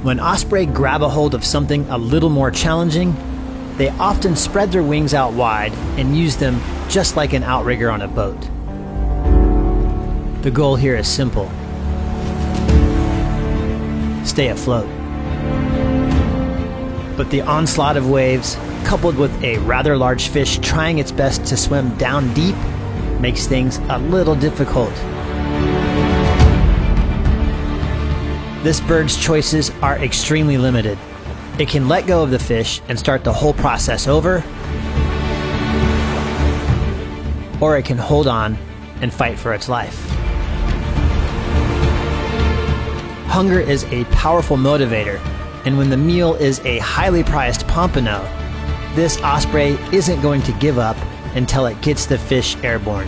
When osprey grab a hold of something a little more challenging, they often spread their wings out wide and use them just like an outrigger on a boat. The goal here is simple: stay afloat. But the onslaught of waves, coupled with a rather large fish trying its best to swim down deep, makes things a little difficult. This bird's choices are extremely limited. It can let go of the fish and start the whole process over, or it can hold on and fight for its life. Hunger is a powerful motivator, and when the meal is a highly prized pompano, this osprey isn't going to give up until it gets the fish airborne.